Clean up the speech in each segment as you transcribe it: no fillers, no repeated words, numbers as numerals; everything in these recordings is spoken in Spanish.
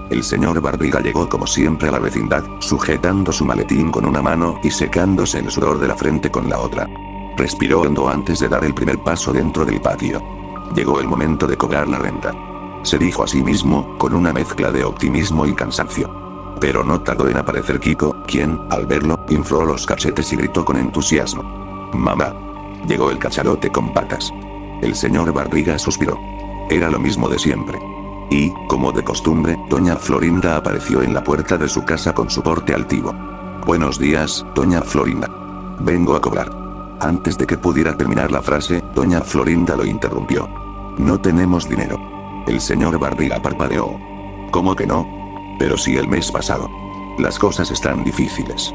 El señor Barriga llegó como siempre a la vecindad, sujetando su maletín con una mano y secándose el sudor de la frente con la otra. Respiró hondo antes de dar el primer paso dentro del patio. Llegó el momento de cobrar la renta. Se dijo a sí mismo, con una mezcla de optimismo y cansancio. Pero no tardó en aparecer Kiko, quien, al verlo, infló los cachetes y gritó con entusiasmo: «¡Mamá!». Llegó el cachalote con patas. El señor Barriga suspiró. Era lo mismo de siempre. Y, como de costumbre, doña Florinda apareció en la puerta de su casa con su porte altivo. «Buenos días, doña Florinda. Vengo a cobrar». Antes de que pudiera terminar la frase, doña Florinda lo interrumpió. «No tenemos dinero». El señor Barriga parpadeó. «¿Cómo que no? Pero si el mes pasado. Las cosas están difíciles»,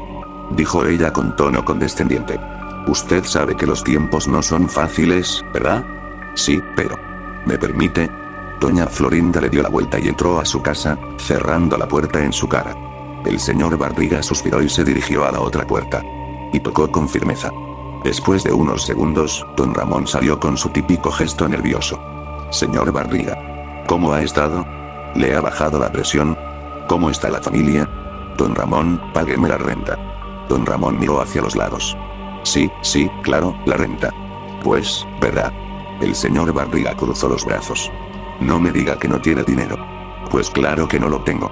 dijo ella con tono condescendiente. «Usted sabe que los tiempos no son fáciles, ¿verdad?». «Sí, pero... ¿me permite?». Doña Florinda le dio la vuelta y entró a su casa, cerrando la puerta en su cara. El señor Barriga suspiró y se dirigió a la otra puerta. Y tocó con firmeza. Después de unos segundos, don Ramón salió con su típico gesto nervioso. «Señor Barriga. ¿Cómo ha estado? ¿Le ha bajado la presión? ¿Cómo está la familia?». «Don Ramón, págueme la renta». Don Ramón miró hacia los lados. «Sí, claro, la renta». «Pues, ¿verdad?». El señor Barriga cruzó los brazos. «No me diga que no tiene dinero». «Pues claro que no lo tengo».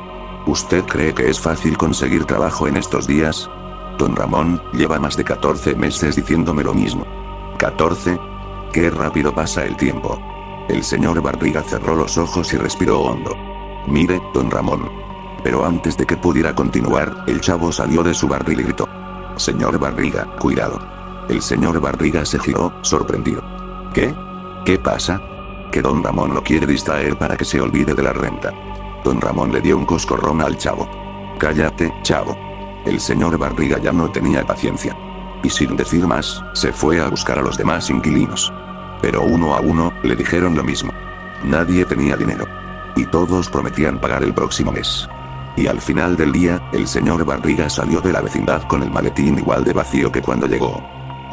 «¿Usted cree que es fácil conseguir trabajo en estos días?». «Don Ramón, lleva más de 14 meses diciéndome lo mismo». «¿14? Qué rápido pasa el tiempo». El señor Barriga cerró los ojos y respiró hondo. «Mire, don Ramón». Pero antes de que pudiera continuar, el chavo salió de su barril y gritó: «Señor Barriga, cuidado». El señor Barriga se giró, sorprendido. «¿Qué? ¿Qué pasa?». «Que don Ramón lo quiere distraer para que se olvide de la renta». Don Ramón le dio un coscorrón al chavo. «Cállate, chavo». El señor Barriga ya no tenía paciencia. Y sin decir más, se fue a buscar a los demás inquilinos. Pero uno a uno, le dijeron lo mismo. Nadie tenía dinero. Y todos prometían pagar el próximo mes. Y al final del día, el señor Barriga salió de la vecindad con el maletín igual de vacío que cuando llegó.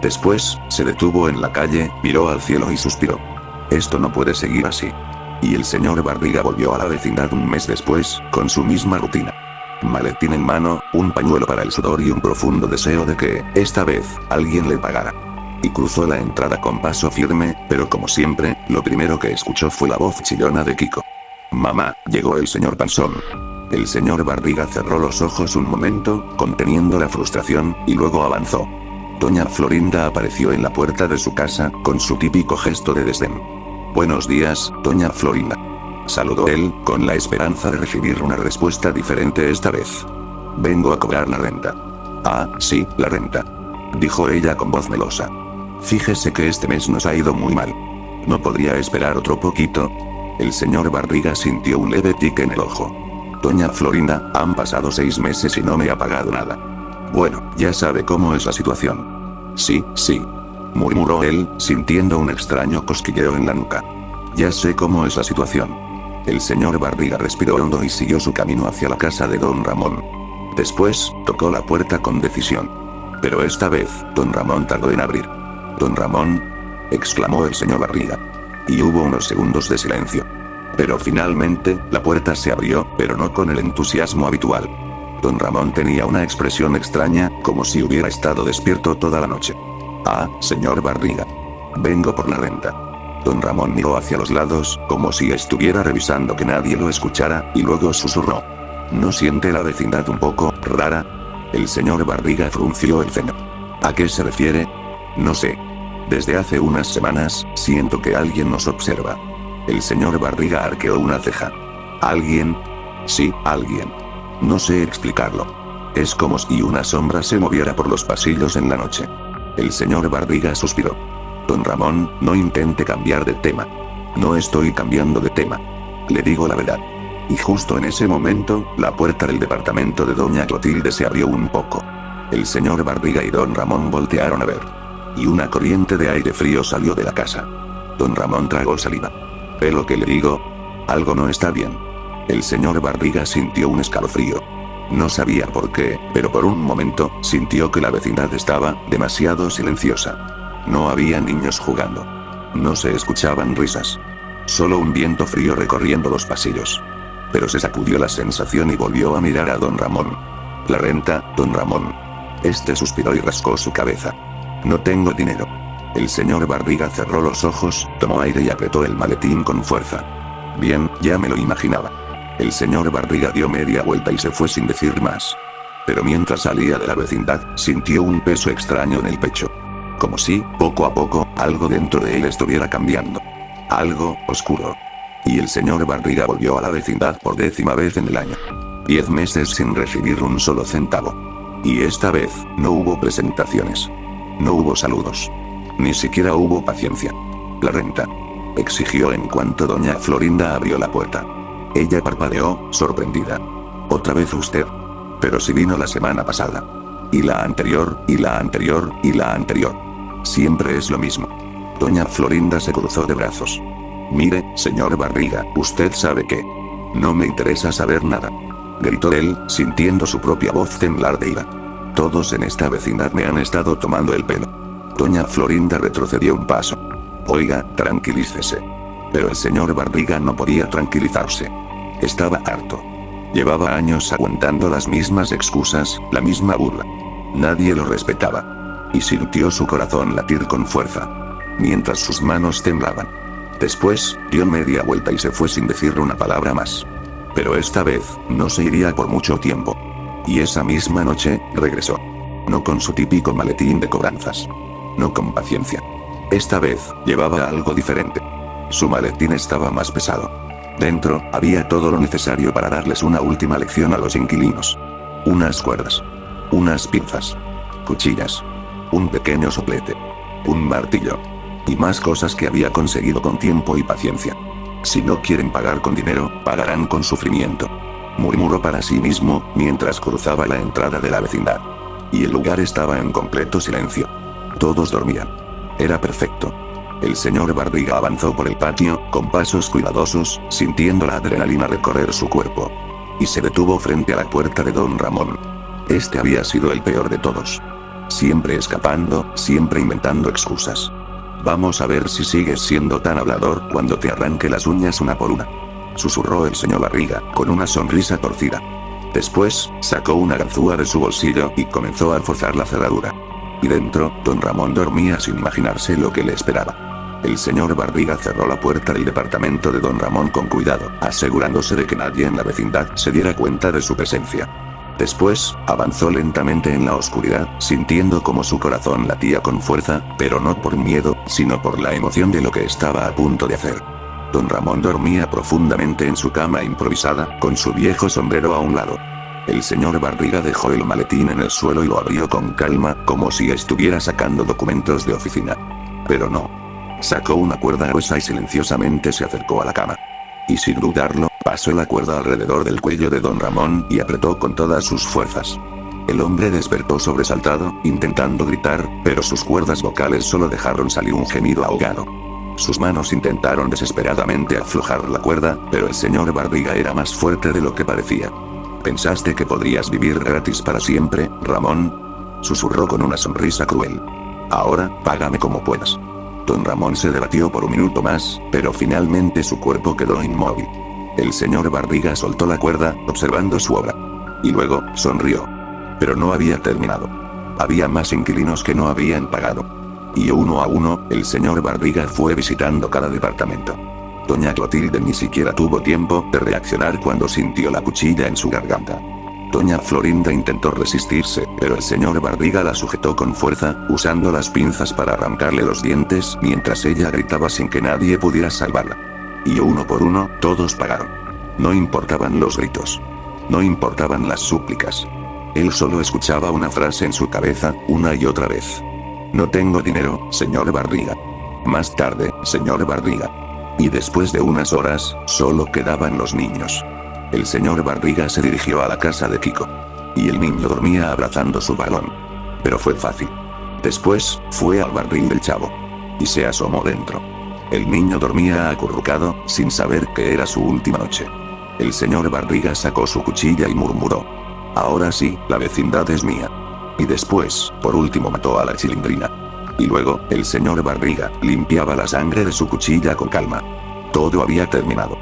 Después, se detuvo en la calle, miró al cielo y suspiró. «Esto no puede seguir así». Y el señor Barriga volvió a la vecindad un mes después, con su misma rutina. Maletín en mano, un pañuelo para el sudor y un profundo deseo de que, esta vez, alguien le pagara. Y cruzó la entrada con paso firme, pero como siempre, lo primero que escuchó fue la voz chillona de Kiko. «Mamá, llegó el señor Panzón». El señor Barriga cerró los ojos un momento, conteniendo la frustración, y luego avanzó. Doña Florinda apareció en la puerta de su casa, con su típico gesto de desdén. «Buenos días, doña Florinda». Saludó él, con la esperanza de recibir una respuesta diferente esta vez. «Vengo a cobrar la renta». «Ah, sí, la renta», dijo ella con voz melosa. «Fíjese que este mes nos ha ido muy mal. ¿No podría esperar otro poquito?». El señor Barriga sintió un leve tic en el ojo. «Doña Florinda, han pasado 6 meses y no me ha pagado nada». «Bueno, ya sabe cómo es la situación». Sí, murmuró él, sintiendo un extraño cosquilleo en la nuca. «Ya sé cómo es la situación». El señor Barriga respiró hondo y siguió su camino hacia la casa de don Ramón. Después, tocó la puerta con decisión. Pero esta vez, don Ramón tardó en abrir. «¿Don Ramón?», exclamó el señor Barriga. Y hubo unos segundos de silencio. Pero finalmente, la puerta se abrió, pero no con el entusiasmo habitual. Don Ramón tenía una expresión extraña, como si hubiera estado despierto toda la noche. «Ah, señor Barriga. Vengo por la renta». Don Ramón miró hacia los lados, como si estuviera revisando que nadie lo escuchara, y luego susurró: «¿No siente la vecindad un poco rara?». El señor Barriga frunció el ceño. «¿A qué se refiere?». «No sé. Desde hace unas semanas, siento que alguien nos observa». El señor Barriga arqueó una ceja. «¿Alguien?». «Sí, alguien. No sé explicarlo. Es como si una sombra se moviera por los pasillos en la noche». El señor Barriga suspiró. «Don Ramón, no intente cambiar de tema». «No estoy cambiando de tema. Le digo la verdad». Y justo en ese momento, la puerta del departamento de doña Clotilde se abrió un poco. El señor Barriga y don Ramón voltearon a ver. Y una corriente de aire frío salió de la casa. Don Ramón tragó saliva. «¿Ve lo que le digo? Algo no está bien». El señor Barriga sintió un escalofrío. No sabía por qué, pero por un momento, sintió que la vecindad estaba demasiado silenciosa. No había niños jugando. No se escuchaban risas. Solo un viento frío recorriendo los pasillos. pero se sacudió la sensación y volvió a mirar a don Ramón. La renta, don Ramón. Este suspiró y rascó su cabeza. No tengo dinero. El señor Barriga cerró los ojos, tomó aire y apretó el maletín con fuerza. Bien, ya me lo imaginaba. El señor Barriga dio media vuelta y se fue sin decir más. Pero mientras salía de la vecindad, sintió un peso extraño en el pecho. Como si, poco a poco, algo dentro de él estuviera cambiando. Algo oscuro. Y el señor Barriga volvió a la vecindad por 10ª vez en el año. 10 meses sin recibir un solo centavo. Y esta vez, no hubo presentaciones. No hubo saludos. Ni siquiera hubo paciencia. La renta. Exigió en cuanto doña Florinda abrió la puerta. Ella parpadeó, sorprendida. ¿Otra vez usted? Pero si vino la semana pasada. Y la anterior, y la anterior, y la anterior. Siempre es lo mismo. Doña Florinda se cruzó de brazos. Mire, señor Barriga, usted sabe que... No me interesa saber nada. Gritó él, sintiendo su propia voz temblar de ira. Todos en esta vecindad me han estado tomando el pelo. Doña Florinda retrocedió un paso. Oiga, tranquilícese. Pero el señor Barriga no podía tranquilizarse. Estaba harto. Llevaba años aguantando las mismas excusas, la misma burla. Nadie lo respetaba. Y sintió su corazón latir con fuerza. Mientras sus manos temblaban. Después, dio media vuelta y se fue sin decir una palabra más. Pero esta vez, no se iría por mucho tiempo. Y esa misma noche, regresó. No con su típico maletín de cobranzas. No con paciencia. Esta vez, llevaba algo diferente. Su maletín estaba más pesado. Dentro, había todo lo necesario para darles una última lección a los inquilinos. Unas cuerdas. Unas pinzas. Cuchillas. Un pequeño soplete. Un martillo. Y más cosas que había conseguido con tiempo y paciencia. Si no quieren pagar con dinero, pagarán con sufrimiento. Murmuró para sí mismo, mientras cruzaba la entrada de la vecindad. Y el lugar estaba en completo silencio. Todos dormían. Era perfecto. El señor Barriga avanzó por el patio, con pasos cuidadosos, sintiendo la adrenalina recorrer su cuerpo. Y se detuvo frente a la puerta de don Ramón. Este había sido el peor de todos. Siempre escapando, siempre inventando excusas. Vamos a ver si sigues siendo tan hablador cuando te arranque las uñas una por una. Susurró el señor Barriga, con una sonrisa torcida. Después, sacó una ganzúa de su bolsillo y comenzó a forzar la cerradura. Y dentro, don Ramón dormía sin imaginarse lo que le esperaba. El señor Barriga cerró la puerta del departamento de don Ramón con cuidado, asegurándose de que nadie en la vecindad se diera cuenta de su presencia. Después, avanzó lentamente en la oscuridad, sintiendo como su corazón latía con fuerza, pero no por miedo, sino por la emoción de lo que estaba a punto de hacer. Don Ramón dormía profundamente en su cama improvisada, con su viejo sombrero a un lado. El señor Barriga dejó el maletín en el suelo y lo abrió con calma, como si estuviera sacando documentos de oficina. Pero no. Sacó una cuerda gruesa y silenciosamente se acercó a la cama. Y sin dudarlo, pasó la cuerda alrededor del cuello de don Ramón y apretó con todas sus fuerzas. El hombre despertó sobresaltado, intentando gritar, pero sus cuerdas vocales solo dejaron salir un gemido ahogado. Sus manos intentaron desesperadamente aflojar la cuerda, pero el señor Barriga era más fuerte de lo que parecía. ¿Pensaste que podrías vivir gratis para siempre, Ramón? Susurró con una sonrisa cruel. Ahora, págame como puedas. Don Ramón se debatió por un minuto más, pero finalmente su cuerpo quedó inmóvil. El señor Barriga soltó la cuerda, observando su obra. Y luego, sonrió. Pero no había terminado. Había más inquilinos que no habían pagado. Y uno a uno, el señor Barriga fue visitando cada departamento. Doña Clotilde ni siquiera tuvo tiempo de reaccionar cuando sintió la cuchilla en su garganta. Doña Florinda intentó resistirse, pero el señor Barriga la sujetó con fuerza, usando las pinzas para arrancarle los dientes, mientras ella gritaba sin que nadie pudiera salvarla. Y uno por uno, todos pagaron. No importaban los gritos. No importaban las súplicas. Él solo escuchaba una frase en su cabeza, una y otra vez. No tengo dinero, señor Barriga. Más tarde, señor Barriga. Y después de unas horas, solo quedaban los niños. El señor Barriga se dirigió a la casa de Kiko. Y el niño dormía abrazando su balón. Pero fue fácil. Después, fue al barril del chavo. Y se asomó dentro. El niño dormía acurrucado, sin saber que era su última noche. El señor Barriga sacó su cuchilla y murmuró. Ahora sí, la vecindad es mía. Y después, por último mató a la chilindrina. Y luego, el señor Barriga limpiaba la sangre de su cuchilla con calma. Todo había terminado.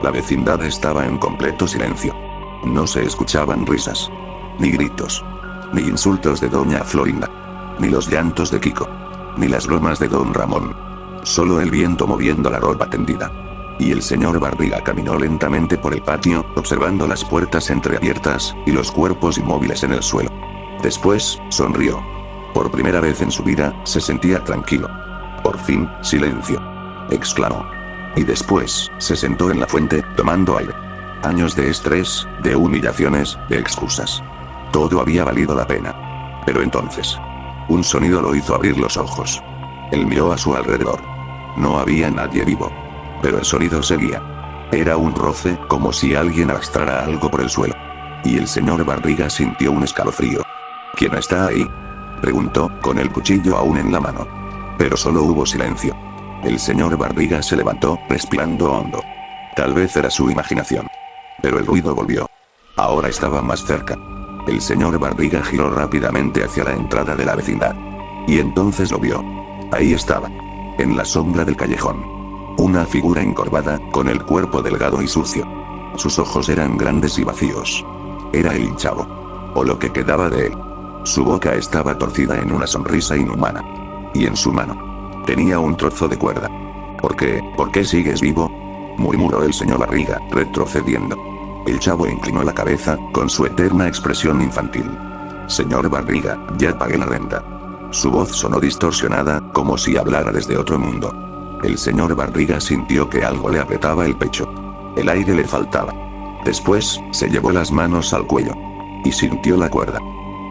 La vecindad estaba en completo silencio. No se escuchaban risas, ni gritos, ni insultos de doña Florinda, ni los llantos de Kiko, ni las bromas de don Ramón. Solo el viento moviendo la ropa tendida. Y el señor Barriga caminó lentamente por el patio, observando las puertas entreabiertas, y los cuerpos inmóviles en el suelo. Después, sonrió. Por primera vez en su vida, se sentía tranquilo. Por fin, silencio, exclamó. Y después, se sentó en la fuente, tomando aire. Años de estrés, de humillaciones, de excusas. Todo había valido la pena. Pero entonces, un sonido lo hizo abrir los ojos. Él miró a su alrededor. No había nadie vivo. Pero el sonido seguía. Era un roce, como si alguien arrastrara algo por el suelo. Y el señor Barriga sintió un escalofrío. ¿Quién está ahí?, preguntó, con el cuchillo aún en la mano. Pero solo hubo silencio. El señor Barriga se levantó, respirando hondo. Tal vez era su imaginación. Pero el ruido volvió. Ahora estaba más cerca. El señor Barriga giró rápidamente hacia la entrada de la vecindad. Y entonces lo vio. Ahí estaba. En la sombra del callejón. Una figura encorvada, con el cuerpo delgado y sucio. Sus ojos eran grandes y vacíos. Era el hinchado. O lo que quedaba de él. Su boca estaba torcida en una sonrisa inhumana. Y en su mano tenía un trozo de cuerda. ¿Por qué sigues vivo?, murmuró el señor Barriga, retrocediendo. El chavo inclinó la cabeza, con su eterna expresión infantil. Señor Barriga, ya pagué la renta. Su voz sonó distorsionada, como si hablara desde otro mundo. El señor Barriga sintió que algo le apretaba el pecho. El aire le faltaba. Después, se llevó las manos al cuello. Y sintió la cuerda.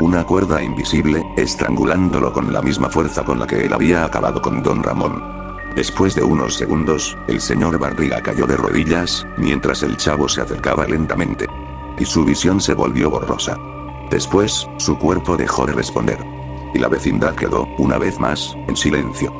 Una cuerda invisible, estrangulándolo con la misma fuerza con la que él había acabado con don Ramón. Después de unos segundos, el señor Barriga cayó de rodillas, mientras el chavo se acercaba lentamente. Y su visión se volvió borrosa. Después, su cuerpo dejó de responder. Y la vecindad quedó, una vez más, en silencio.